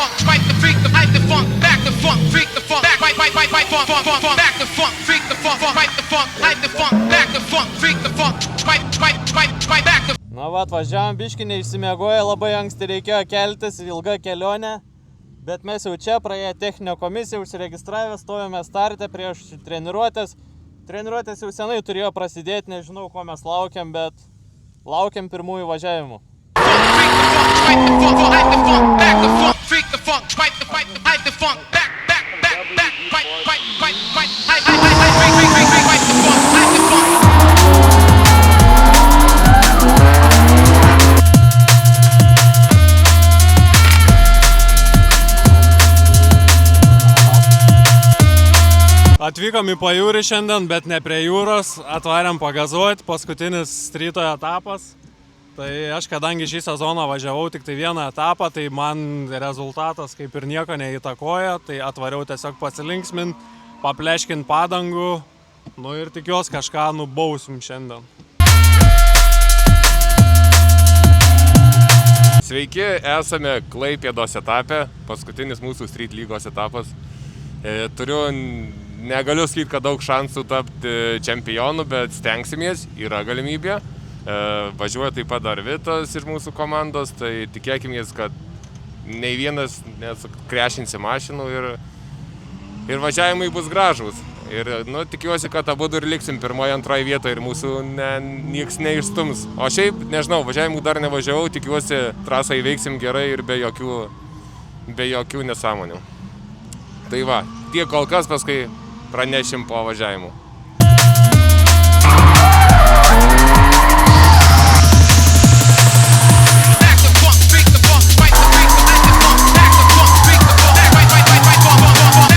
funk, fight the freak, the hype the funk, back the funk, freak the funk, back, fight, funk, back the funk, freak the funk, fight the funk, hype the funk, back the funk, freak the funk, fight, back the. Na va, atvažiavom biškį, neišsimiegoję, labai anksti reikėjo keltis, ilga kelionė. Bet mes jau čia praėję techninio komisiją, užsiregistravę, stovėme starte prieš treniruotės. Treniruotės jau senai turėjo prasidėti, nežinau, ko mes laukiam, bet laukiam pirmųjų važiavimų. Atvykom į pajūrį šiandien, bet ne prie jūros, atvarėm pagazuoti, paskutinis stryto etapas. Tai aš kadangi šį sezoną važiavau tik tai vieną etapą, tai man rezultatas kaip ir nieko neįtakoja, tai atvariau tiesiog pasilinksmint, papleškint padangų, nu ir tikiuosi kažką nubausim šiandien. Sveiki, esame Klaipėdos etape, paskutinis mūsų Street lygos etapas. Negaliu sakyti, kad daug šansų tapti čempionu, bet stengsimės, yra galimybė. Važiuoja taip pat dar Vitas iš mūsų komandos, tai tikėkimės, kad nei vienas nesukriešinsi mašinų ir važiavimai bus gražūs. Ir tikiuosi, kad abudu ir liksim pirmoje, antroje vietoje ir mūsų nieks neišstums. O šiaip, nežinau, važiavimų dar nevažiavau, tikiuosi trasą įveiksim gerai ir be jokių nesąmonių. Tai va, tiek kol kas, paskui pranešim po važiavimų.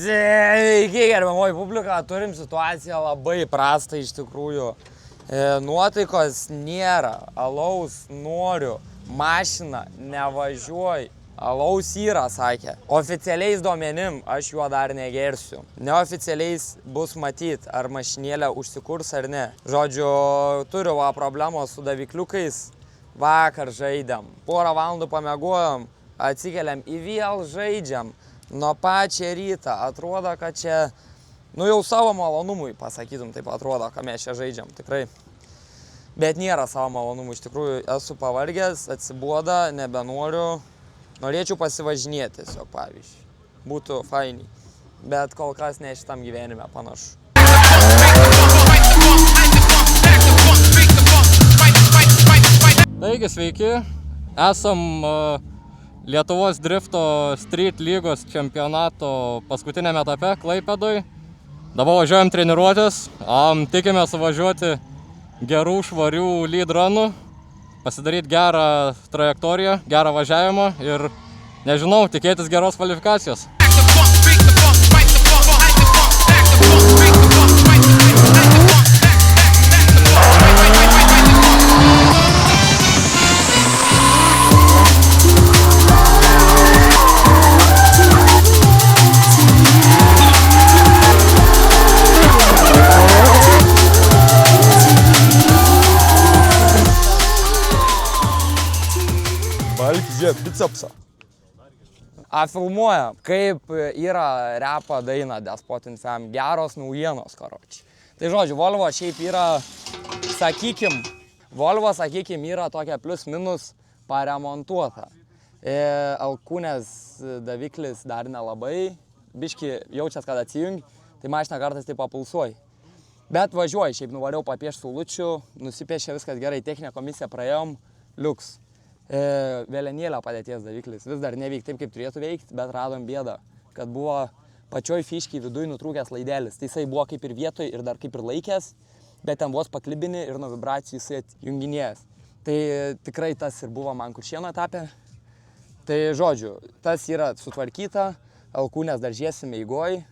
Sveiki, gerbiamoji publika, turim situaciją labai prastą iš tikrųjų. Nuotaikos nėra, alaus noriu, mašina nevažiuoju. Alaus yra, sakė. Oficialiais duomenim aš juo dar negersiu. Neoficialiais bus matyt, ar mašinėlė užsikurs ar ne. Žodžiu, turiu problemos su davikliukais. Vakar žaidėm. Porą valandų pamiegojom, atsikeliam į vėl žaidžiam. Nuo pačio ryto atrodo, kad čia, jau savo malonumui pasakytum, taip atrodo, ką mes čia žaidžiam, tikrai. Bet nėra savo malonumui, iš tikrųjų esu pavargęs, atsiboda, nebenoriu. Norėčiau pasivažinėti tiesiog, pavyzdžiui. Būtų fainiai. Bet kol kas ne šitam gyvenime panašu. Taigi, sveiki. Esam Lietuvos drifto Street lygos čempionato paskutinėme etape Klaipėdoj. Dabar važiuojam treniruotis. Tikime suvažiuoti gerų, švarių lead runų. Pasidaryti gerą trajektoriją, gerą važiavimą ir, nežinau, tikėtis geros kvalifikacijos. Bicepsą. Filmuoja, kaip yra repo daina Despotin Fam, geros naujienos, karoči. Tai žodžiu, Volvo šiaip yra, sakykim, yra tokia plus minus paremontuota. Alkūnės daviklis dar nelabai, biški jaučias, kad atsijungi, tai mašina kartais taip papulsuoji. Bet važiuoju, šiaip nuvariau papiešti saulučių, nusipiešė viskas gerai, techninę komisiją praėjom, liuks. Vėlenėlio padėties daviklis vis dar neveik taip, kaip turėtų veikti, bet radom bėdą, kad buvo pačioj fiškiai viduj nutrūkęs laidelis. Tai jisai buvo kaip ir vietoj ir dar kaip ir laikęs, bet ten vos paklibini ir nuo vibracijų jisai atjunginėjęs. Tai tikrai tas ir buvo man Kuršėno etape. Tai žodžiu, tas yra sutvarkyta, alkūnės dar žiesime eigoj,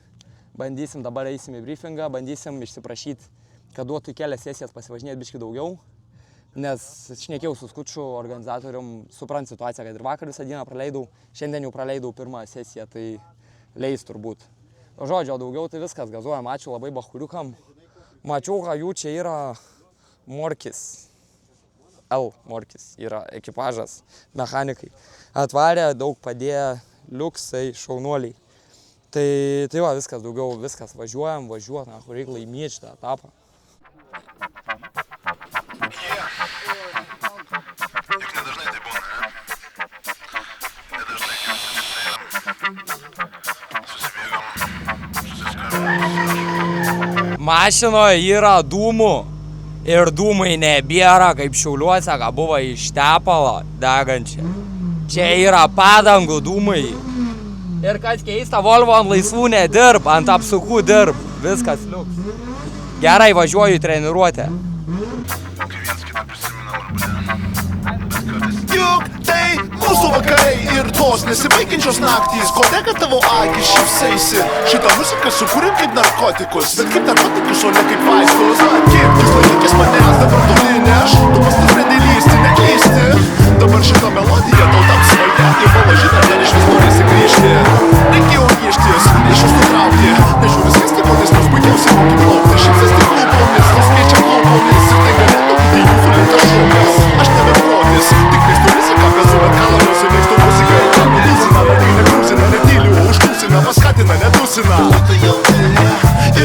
bandysim, dabar eisim į briefingą, bandysim išsiprašyti, kad duotų kelias sesijas pasivažinėti biškį daugiau. Nes šnekėjau su skuču organizatorium, suprant situaciją, kad ir vakar visą dieną praleidau, šiandien jau praleidau pirmą sesiją, tai leis turbūt. O žodžio, daugiau tai viskas, gazuojam, ačiū labai bachuriukam. Mačiau, kad jų čia yra Morkis, Morkis yra ekipažas, mechanikai. Atvarė, daug padėjo, liuksai, šaunuoliai. Tai va, viskas daugiau, viskas, važiuojam, reikia laimėti šitą etapą. Mašinoje yra dūmų ir dūmai nebėra, kaip Šiauliuose, ką buvo iš tepalo degančia. Čia yra padangų dūmai. Ir kas keista, Volvo ant laisvų nedirb, ant apsukų dirb. Viskas liuks. Gerai, važiuoju į treniruotę. Juk tai mūsų vakarai ir tos nesibaigiančios naktys. Kodėl tavo akis šypsaisi? Šitą muziką sukūrėm kaip narkotikus, bet kaip narkotikus, o ne kaip vaistus. Kirtis laikykis manęs, dabar tu neš, tu pasnusprendai lysti, neklysti. Dabar šitą melodiją tau taps svaja, į mano žinę dar iš vis norisi grįžti. Reikėjo ieštis, iš jūsų traukti, nežiūrės kas tai kodės, nors puikiausiai moki plaukti. Šipsės tik lūpomis, nors keičia lūpomis, ir tai galėtų būti jūsų lėtas šūkas. Aš nebeprotis, tik mėgstu riziką, bezu, bet ką labiausiai mėgstu muziką. Ir ką nudusina, bet tai nekrūzina, netyliu, užtūsina, paskatina, nedusina. Tu jauni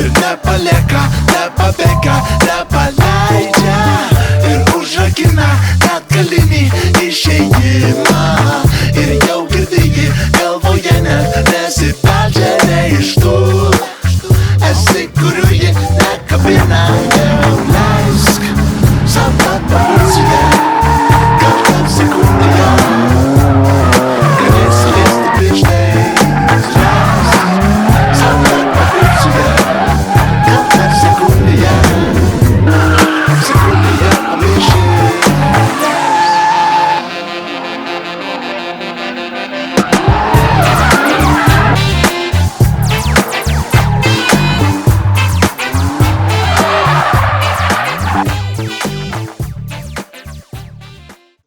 ir nepalieka, nepabėga, nepaleidžia ir užrakina net galinį išėjimą. Ir jau girdėjai, galvoje net nesipeldžia ne iš tų. Esi, kurių ji nekabina, neuleisk savo pabuciją. Kažkam sekundėje galėsi liesti pirštais. Leisk savo pabuciją. Kažkam sekundėje pamėši.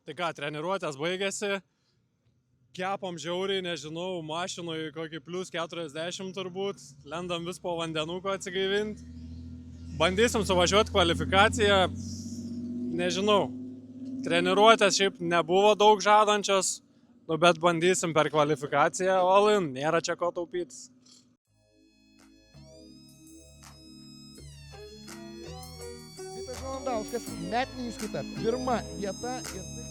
Tai ką, treniruotės baigėsi, kepam žiauriai, nežinau, mašinoje kokį plus 40 turbūt, lendam vis po vandenuko atsigaivinti. Bandysim suvažiuoti kvalifikaciją, nežinau, treniruotės šiaip nebuvo daug žadančios, bet bandysim per kvalifikaciją, all in, nėra čia ko taupytis. Vytas Valandauskas net neįskaita. Pirma vieta ir tai...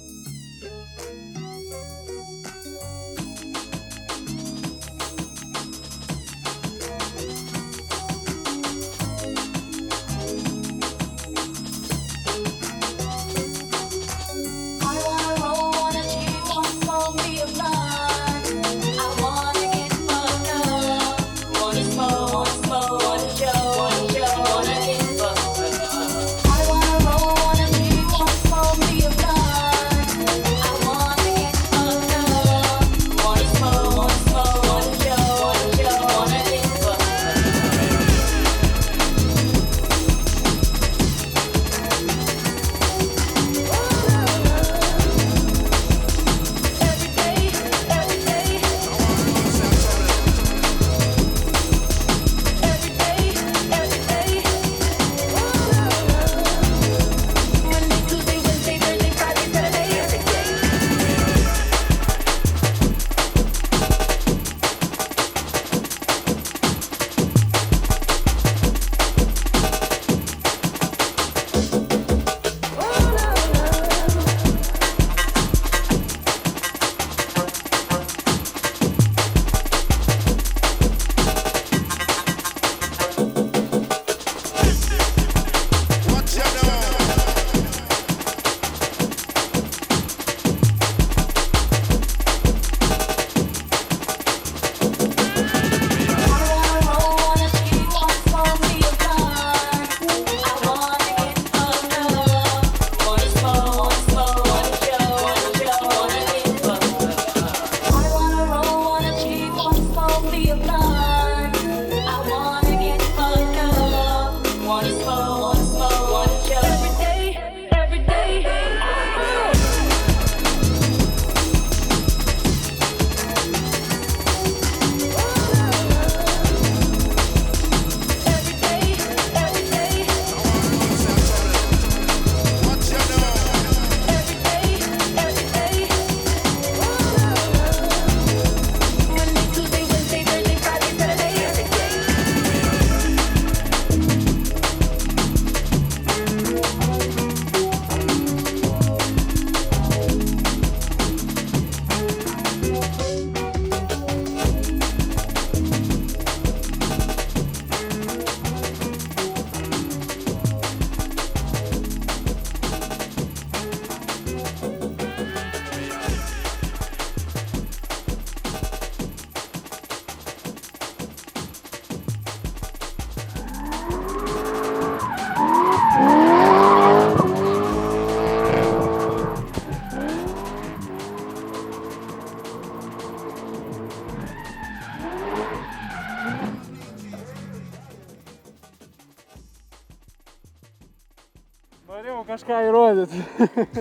kažką įrodyti.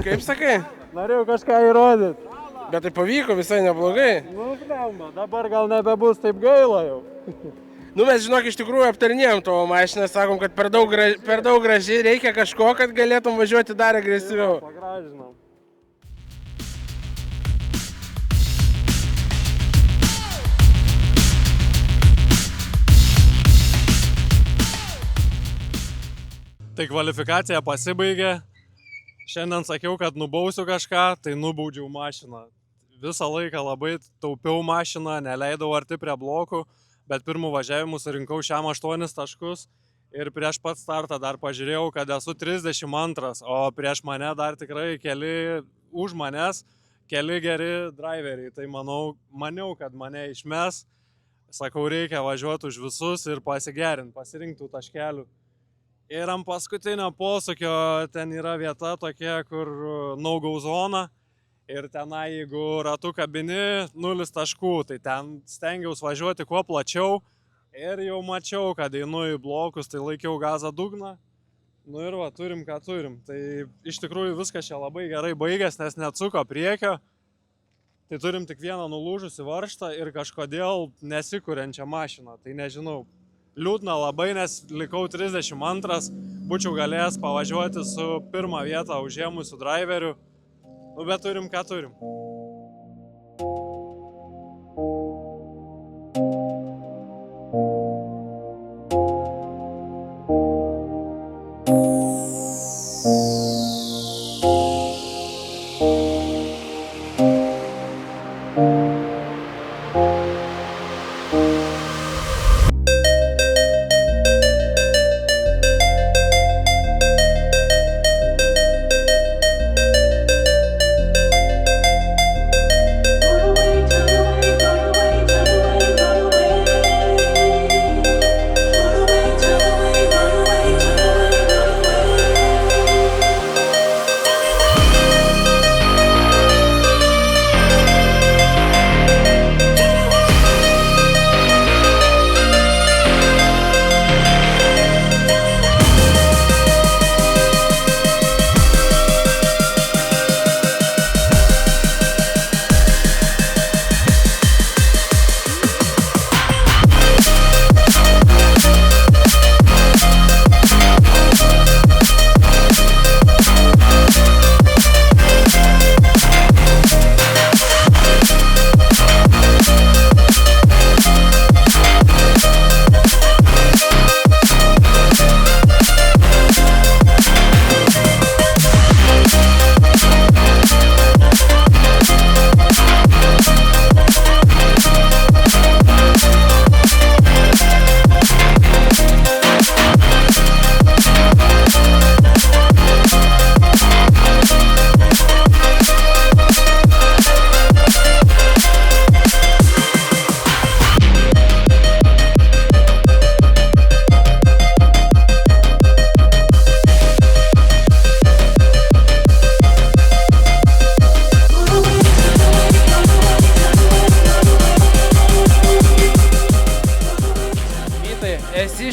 Kaip sakai? Norėjau kažką įrodyti. Bet tai pavyko visai neblogai. Nu, blemba, dabar gal nebebus taip gaila jau. Nu, mes žinok, iš tikrųjų aptarinėjom tavo mašiną, sakom, kad per daug gražiai, reikia kažko, kad galėtum važiuoti dar agresyviau. Pagražinom. Tai kvalifikacija pasibaigė. Šiandien sakiau, kad nubausiu kažką, tai nubaudžiau mašiną. Visą laiką labai taupiau mašiną, neleidau arti prie blokų, bet pirmų važiavimų surinkau šiam 8 taškus ir prieš pat startą dar pažiūrėjau, kad esu 32, o prieš mane dar tikrai už manęs keli geri driveriai. Tai maniau, kad mane išmes, sakau, reikia važiuoti už visus ir pasigerinti, pasirinktų taškelių. Ir ant paskutinio posūkio ten yra vieta tokia, kur no-go zona. Ir tenai, jeigu ratu kabini, 0 taškų, tai ten stengiausi važiuoti kuo plačiau. Ir jau mačiau, kad einu į blokus, tai laikiau gazą dugną. Nu ir va, turim ką turim. Tai iš tikrųjų viskas čia labai gerai baigęs, nes neatsuko priekio. Tai turim tik vieną nulūžusį varžtą ir kažkodėl nesikuriančią mašiną. Tai nežinau. Liūdna labai, nes likau 32, būčiau galėjęs pavažiuoti su pirmą vietą užėmusiu driveriu. Nu, bet turim ką turim.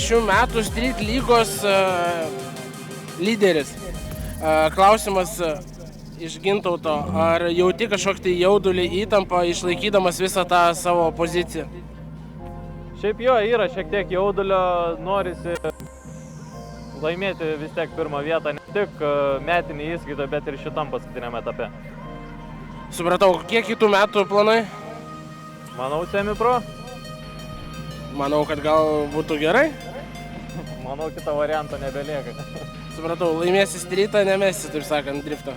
Šių metų Street lygos lyderis. Klausimas iš Gintauto, ar jauti kažkokį jaudulį įtampą išlaikydamas visą tą savo poziciją? Šiaip jo, yra šiek tiek jaudulio, norisi laimėti vis tiek pirmą vietą, ne tik metinį įskaitą, bet ir šitam paskutiniam etape. Supratau, kiek kitų metų planai? Manau, semi-pro. Manau, kad gal būtų gerai? Manau, kito varianto nebelieka. Supratau, laimėsi streetą, nemesi, taip sakant, drifto.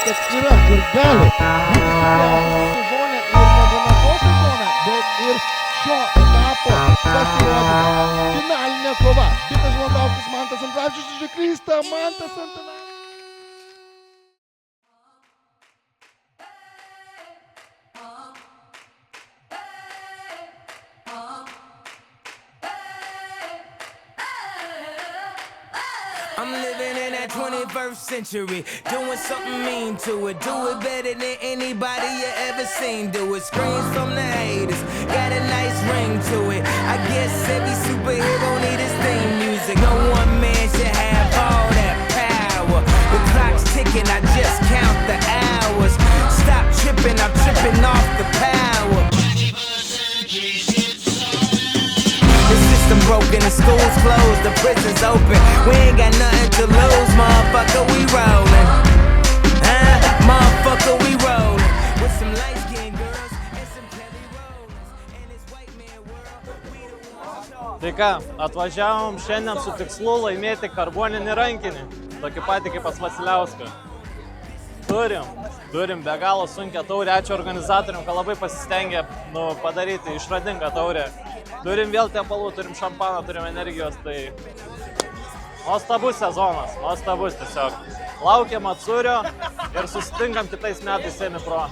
kad yra ir gali būti stipriausias sezone ir ne to sezone, bet ir šio etapo pasirodymas. Finalinė kova. Vytas Žlandauskas, Mantas Antravičius, Žiklysta, Mantas Antanavičius. I'm living in that 21st century, doing something mean to it. Do it better than anybody you ever seen. Do it. Screams from the haters, got a nice ring to it. I guess every superhero need his theme music. No one man should have all that power. The clock's ticking, I just count the hours. Stop tripping, I'm tripping off the power. Broken, the school's closed, the prison's open. We ain't got nothing to lose, motherfucker, we rollin'. Motherfucker, we rollin'. With some light-skinned girls and some Kelly Rollins. And this white man world, we the one. Tai ką, atvažiavom šiandien su tikslu laimėti karboninį rankinį, tokį patį kaip pas Vasiliauską. Turim be galo sunkią taurę, ačiū organizatoriam, kad labai pasistengė padaryti išradingą taurę. Turim vėl tepalų, turim šampaną, turim energijos, tai nuostabus sezonas, nuostabus tiesiog. Laukiam Atsūrio ir susitinkam kitais metais Semi Pro.